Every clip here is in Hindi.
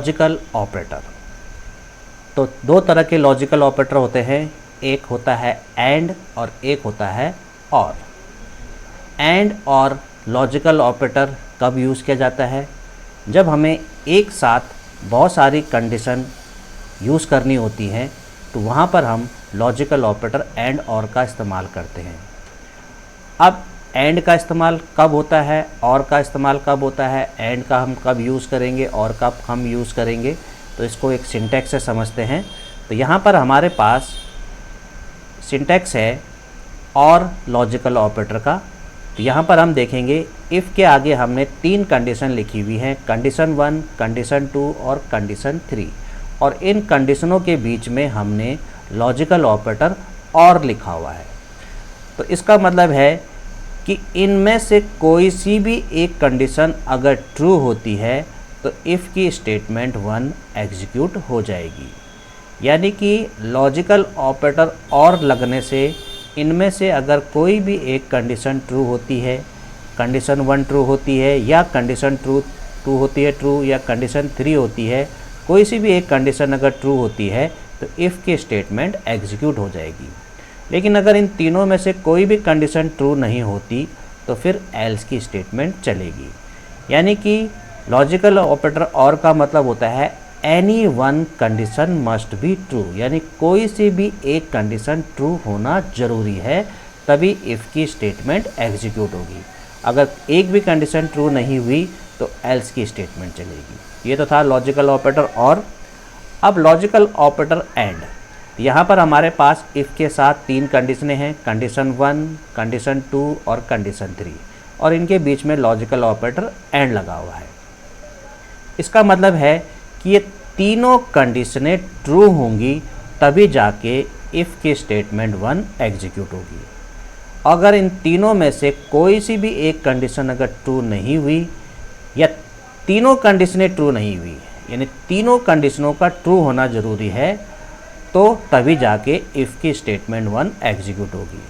Logical operator. तो दो तरह के लॉजिकल ऑपरेटर होते हैं, एक होता है एंड और एक होता है और। एंड और लॉजिकल ऑपरेटर कब यूज़ किया जाता है? जब हमें एक साथ बहुत सारी कंडीशन यूज़ करनी होती हैं तो वहाँ पर हम लॉजिकल ऑपरेटर एंड और का इस्तेमाल करते हैं। अब एंड का इस्तेमाल कब होता है, और का इस्तेमाल कब होता है, एंड का हम कब यूज़ करेंगे और कब हम यूज़ करेंगे, तो इसको एक सिंटैक्स से समझते हैं। तो यहाँ पर हमारे पास सिंटैक्स है और लॉजिकल ऑपरेटर का। तो यहाँ पर हम देखेंगे इफ़ के आगे हमने 3 कंडीशन लिखी हुई हैं, कंडीशन 1, कंडीशन 2 और कंडीशन 3, और इन कंडीशनों के बीच में हमने लॉजिकल ऑपरेटर और लिखा हुआ है। तो इसका मतलब है कि इनमें से कोई सी भी एक कंडीशन अगर ट्रू होती है तो इफ़ की स्टेटमेंट 1 एग्जीक्यूट हो जाएगी। यानी कि लॉजिकल ऑपरेटर और लगने से इनमें से अगर कोई भी एक कंडीशन ट्रू होती है, कंडीशन 1 ट्रू होती है या कंडीशन 2 होती है ट्रू, या कंडीशन 3 होती है, कोई सी भी एक कंडीशन अगर ट्रू होती है तो इफ़ की स्टेटमेंट एग्जीक्यूट हो जाएगी। लेकिन अगर इन तीनों में से कोई भी कंडीशन ट्रू नहीं होती तो फिर एल्स की स्टेटमेंट चलेगी। यानी कि लॉजिकल ऑपरेटर और का मतलब होता है any one condition must be true, यानी कोई सी भी एक कंडीशन ट्रू होना ज़रूरी है, तभी इफ़ की स्टेटमेंट एग्जीक्यूट होगी। अगर एक भी कंडीशन ट्रू नहीं हुई तो एल्स की स्टेटमेंट चलेगी। ये तो था लॉजिकल ऑपरेटर और। अब लॉजिकल ऑपरेटर एंड। यहाँ पर हमारे पास इफ़ के साथ 3 कंडीशनें हैं, कंडीशन 1, कंडीशन 2 और कंडीशन 3, और इनके बीच में लॉजिकल ऑपरेटर एंड लगा हुआ है। इसका मतलब है कि ये तीनों कंडीशनें ट्रू होंगी तभी जाके इफ़ की स्टेटमेंट 1 एग्जीक्यूट होगी। अगर इन तीनों में से कोई सी भी एक कंडीशन अगर ट्रू नहीं हुई या तीनों कंडीशनें ट्रू नहीं हुई, यानी तीनों कंडीशनों का ट्रू होना ज़रूरी है, तो तभी जाके इफ़ की स्टेटमेंट 1 एग्जीक्यूट होगी।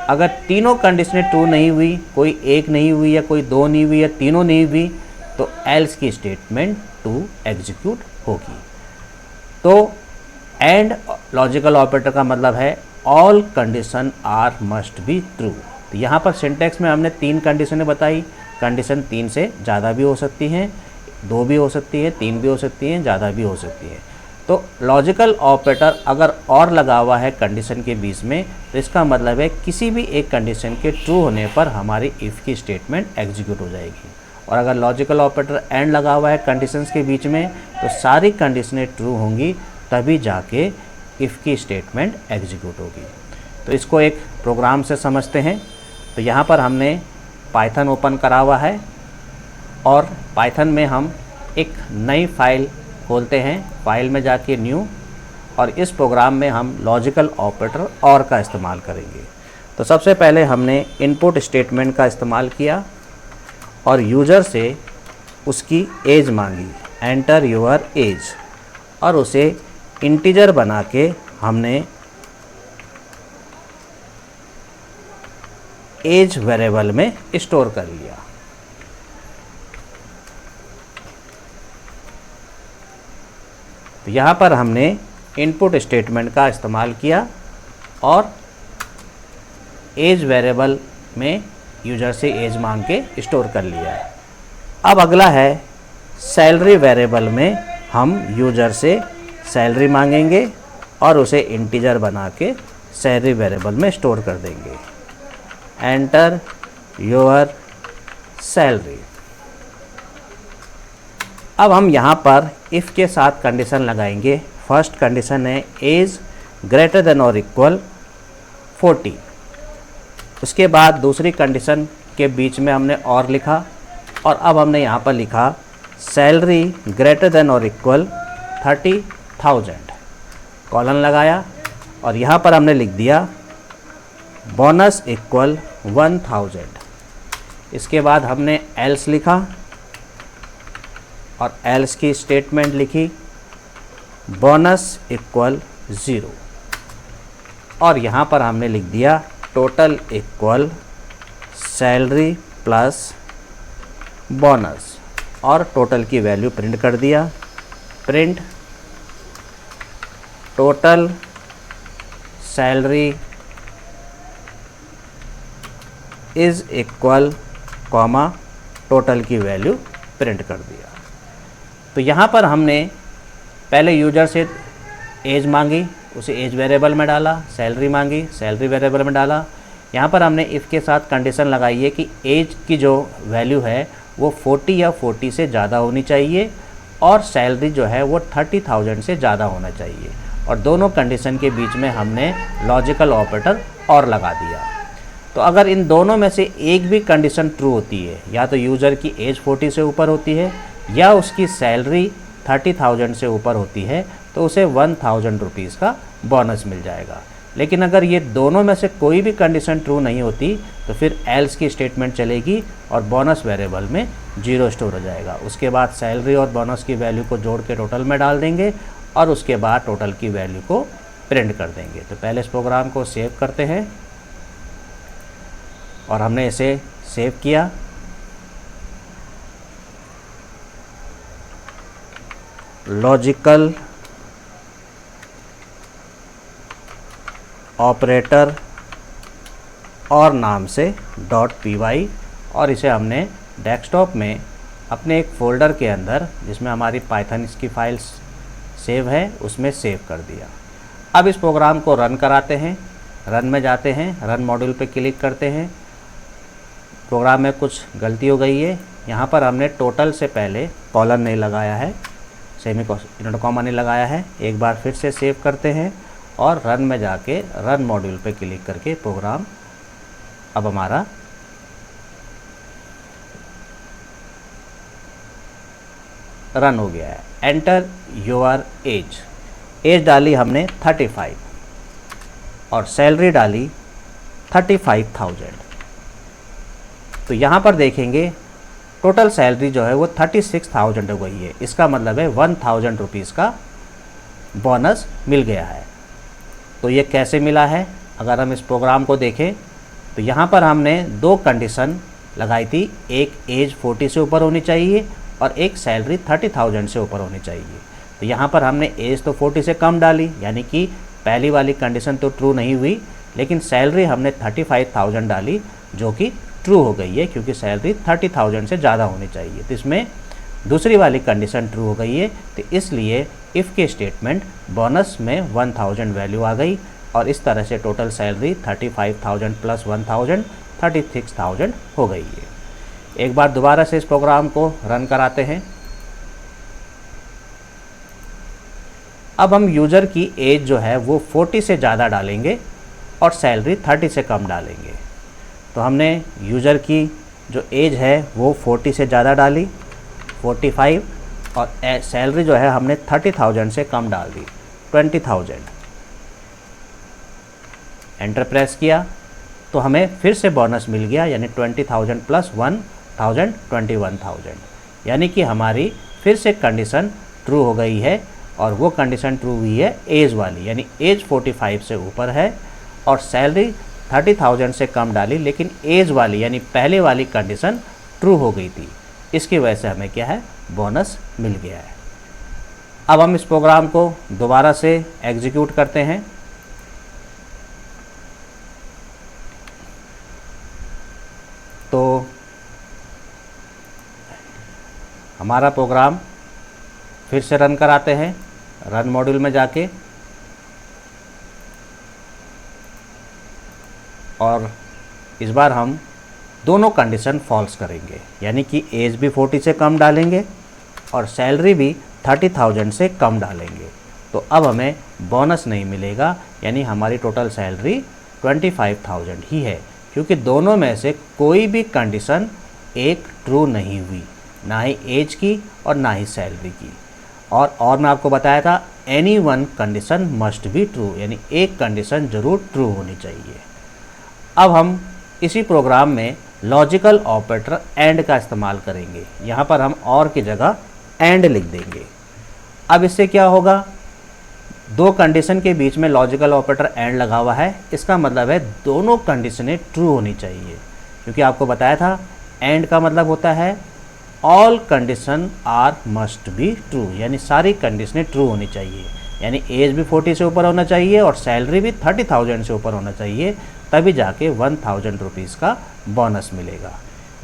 अगर तीनों कंडीशनें ट्रू नहीं हुई, कोई एक नहीं हुई या कोई 2 नहीं हुई या तीनों नहीं हुई, तो एल्स की स्टेटमेंट 2 एग्जीक्यूट होगी। तो एंड लॉजिकल ऑपरेटर का मतलब है all condition are must be true. तो यहाँ पर सिंटैक्स में हमने 3 कंडीशनें बताई। कंडीशन 3 से ज़्यादा भी हो सकती हैं, 2 भी हो सकती है, 3 भी हो सकती हैं, ज़्यादा भी हो सकती है। तो लॉजिकल ऑपरेटर अगर और लगा हुआ है कंडीशन के बीच में, तो इसका मतलब है किसी भी एक कंडीशन के ट्रू होने पर हमारी इफ़ की स्टेटमेंट एग्जीक्यूट हो जाएगी। और अगर लॉजिकल ऑपरेटर एंड लगा हुआ है कंडीशंस के बीच में, तो सारी कंडीशनें ट्रू होंगी तभी जाके इफ़ की स्टेटमेंट एग्जीक्यूट होगी। तो इसको एक प्रोग्राम से समझते हैं। तो यहाँ पर हमने पाइथन ओपन करा हुआ है और पाइथन में हम एक नई फाइल खोलते हैं। फाइल में जाके न्यू, और इस प्रोग्राम में हम लॉजिकल ऑपरेटर और का इस्तेमाल करेंगे। तो सबसे पहले हमने इनपुट स्टेटमेंट का इस्तेमाल किया और यूज़र से उसकी एज मांगी, एंटर योर एज, और उसे इंटीजर बना के हमने एज वेरिएबल में स्टोर कर लिया। तो यहाँ पर हमने इनपुट स्टेटमेंट का इस्तेमाल किया और एज वेरिएबल में यूज़र से एज मांग के स्टोर कर लिया। अब अगला है सैलरी वेरिएबल में हम यूज़र से सैलरी मांगेंगे और उसे इंटीजर बना के सैलरी वेरिएबल में स्टोर कर देंगे, एंटर योर सैलरी। अब हम यहाँ पर इफ़ के साथ कंडीशन लगाएंगे। फर्स्ट कंडीशन है एज ग्रेटर देन और इक्वल 40। उसके बाद दूसरी कंडीशन के बीच में हमने और लिखा, और अब हमने यहाँ पर लिखा सैलरी ग्रेटर देन और इक्वल 30,000, कॉलन लगाया, और यहाँ पर हमने लिख दिया बोनस इक्वल 1000। इसके बाद हमने एल्स लिखा और एल्स की स्टेटमेंट लिखी बोनस इक्वल 0, और यहाँ पर हमने लिख दिया total equal salary plus bonus, और टोटल की वैल्यू प्रिंट कर दिया। Print total salary is equal comma total की वैल्यू प्रिंट कर दिया। तो यहाँ पर हमने पहले यूजर से एज मांगी, उसे एज वेरिएबल में डाला, सैलरी मांगी, सैलरी वेरिएबल में डाला। यहाँ पर हमने इफ़ के साथ कंडीशन लगाई है कि एज की जो वैल्यू है वो 40 या 40 से ज़्यादा होनी चाहिए और सैलरी जो है वो 30,000 से ज़्यादा होना चाहिए, और दोनों कंडीशन के बीच में हमने लॉजिकल ऑपरेटर और लगा दिया। तो अगर इन दोनों में से एक भी कंडीशन ट्रू होती है, या तो यूज़र की एज 40 से ऊपर होती है या उसकी सैलरी 30,000 से ऊपर होती है, तो उसे 1,000 रुपीज़ का बोनस मिल जाएगा। लेकिन अगर ये दोनों में से कोई भी कंडीशन ट्रू नहीं होती तो फिर एल्स की स्टेटमेंट चलेगी और बोनस वेरिएबल में 0 स्टोर हो जाएगा। उसके बाद सैलरी और बोनस की वैल्यू को जोड़ के टोटल में डाल देंगे और उसके बाद टोटल की वैल्यू को प्रिंट कर देंगे। तो पहले इस प्रोग्राम को सेव करते हैं और हमने इसे सेव किया। लॉजिकल ऑपरेटर और नाम से .py, और इसे हमने डेस्कटॉप में अपने एक फ़ोल्डर के अंदर, जिसमें हमारी पाइथन की फाइल्स सेव है, उसमें सेव कर दिया। अब इस प्रोग्राम को रन कराते हैं। रन में जाते हैं, रन मॉड्यूल पे क्लिक करते हैं। प्रोग्राम में कुछ गलती हो गई है। यहाँ पर हमने टोटल से पहले कॉलन नहीं लगाया है, सेमी कॉमा नहीं लगाया है। एक बार फिर से सेव करते हैं और रन में जाके रन मॉड्यूल पे क्लिक करके प्रोग्राम अब हमारा रन हो गया है। एंटर योर एज डाली हमने 35 और सैलरी डाली 35,000। तो यहाँ पर देखेंगे टोटल सैलरी जो है वो 36,000 हो गई है। इसका मतलब है 1,000 रुपीज़ का बोनस मिल गया है। तो ये कैसे मिला है? अगर हम इस प्रोग्राम को देखें तो यहाँ पर हमने दो कंडीशन लगाई थी, एक एज 40 से ऊपर होनी चाहिए और एक सैलरी 30,000 से ऊपर होनी चाहिए। तो यहाँ पर हमने एज तो 40 से कम डाली, यानी कि पहली वाली कंडीशन तो ट्रू नहीं हुई, लेकिन सैलरी हमने 35,000 डाली जो कि ट्रू हो गई है, क्योंकि सैलरी 30,000 से ज़्यादा होनी चाहिए। तो इसमें दूसरी वाली कंडीशन ट्रू हो गई है। तो इसलिए इफ़ के स्टेटमेंट बोनस में 1,000 वैल्यू आ गई और इस तरह से टोटल सैलरी 35,000 प्लस 1,000 36,000 हो गई है। एक बार दोबारा से इस प्रोग्राम को रन कराते हैं। अब हम यूज़र की एज जो है वो 40 से ज़्यादा डालेंगे और सैलरी 30 से कम डालेंगे। तो हमने यूज़र की जो एज है वो 40 से ज़्यादा डाली 45, और सैलरी जो है हमने 30,000 से कम डाल दी 20,000। एंटर प्रेस किया तो हमें फिर से बोनस मिल गया, यानी 20,000 प्लस 1,000 21,000, यानी कि हमारी फिर से कंडीशन ट्रू हो गई है। और वो कंडीशन ट्रू हुई है एज वाली, यानी एज 45 से ऊपर है और सैलरी 30,000 से कम डाली, लेकिन एज वाली यानी पहले वाली कंडीशन ट्रू हो गई थी। इसकी वजह से हमें क्या है, बोनस मिल गया है। अब हम इस प्रोग्राम को दोबारा से एग्जीक्यूट करते हैं। तो हमारा प्रोग्राम फिर से रन कराते हैं, रन मॉड्यूल में जाके, और इस बार हम दोनों कंडीशन फॉल्स करेंगे, यानी कि एज भी 40 से कम डालेंगे और सैलरी भी 30,000 से कम डालेंगे। तो अब हमें बोनस नहीं मिलेगा, यानी हमारी टोटल सैलरी 25,000 ही है, क्योंकि दोनों में से कोई भी कंडीशन एक ट्रू नहीं हुई, ना ही एज की और ना ही सैलरी की। और मैं आपको बताया था any one condition must be true, यानी एक कंडीशन ज़रूर ट्रू होनी चाहिए। अब हम इसी प्रोग्राम में लॉजिकल ऑपरेटर एंड का इस्तेमाल करेंगे। यहाँ पर हम और की जगह एंड लिख देंगे। अब इससे क्या होगा, दो कंडीशन के बीच में लॉजिकल ऑपरेटर एंड लगा हुआ है, इसका मतलब है दोनों कंडीशनें ट्रू होनी चाहिए, क्योंकि आपको बताया था एंड का मतलब होता है all condition are must be true, यानी सारी कंडीशनें ट्रू होनी चाहिए, यानी एज भी 40 से ऊपर होना चाहिए और सैलरी भी 30,000 से ऊपर होना चाहिए, तभी जाके 1000 रुपीज़ का बोनस मिलेगा।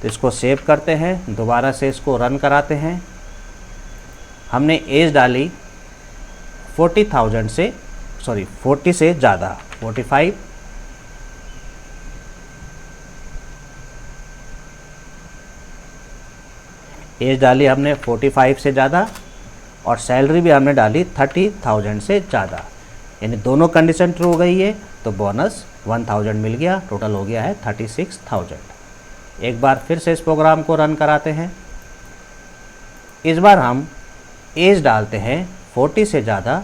तो इसको सेव करते हैं, दोबारा से इसको रन कराते हैं। हमने एज डाली 40,000 से 40 से ज़्यादा, 45, एज डाली हमने 45 से ज़्यादा और सैलरी भी हमने डाली 30,000 से ज़्यादा, यानी दोनों कंडीशन ट्रू हो गई है, तो बोनस 1000 मिल गया, टोटल हो गया है 36,000। एक बार फिर से इस प्रोग्राम को रन कराते हैं। इस बार हम एज डालते हैं 40 से ज़्यादा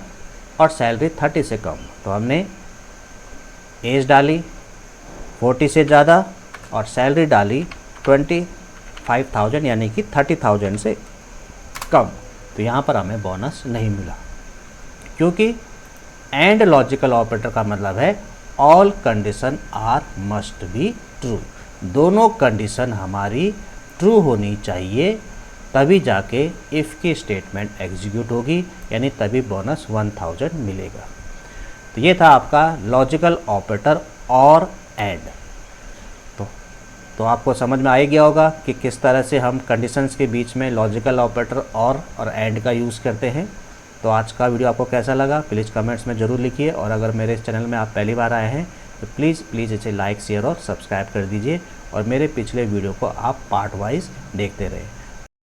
और सैलरी 30 से कम, तो हमने एज डाली 40 से ज़्यादा और सैलरी डाली 25,000 यानी कि 30,000 से कम, तो यहाँ पर हमें बोनस नहीं मिला, क्योंकि एंड लॉजिकल ऑपरेटर का मतलब है all condition are must be true, दोनों कंडीशन हमारी ट्रू होनी चाहिए, तभी जाके इफ़ की स्टेटमेंट एग्जीक्यूट होगी, यानी तभी बोनस 1000 मिलेगा। तो ये था आपका लॉजिकल ऑपरेटर और एंड। तो आपको समझ में आ ही गया होगा कि किस तरह से हम कंडीशंस के बीच में लॉजिकल ऑपरेटर और एंड का यूज़ करते हैं। तो आज का वीडियो आपको कैसा लगा प्लीज़ कमेंट्स में ज़रूर लिखिए, और अगर मेरे इस चैनल में आप पहली बार आए हैं तो प्लीज़ इसे लाइक शेयर और सब्सक्राइब कर दीजिए, और मेरे पिछले वीडियो को आप पार्ट वाइज देखते रहें।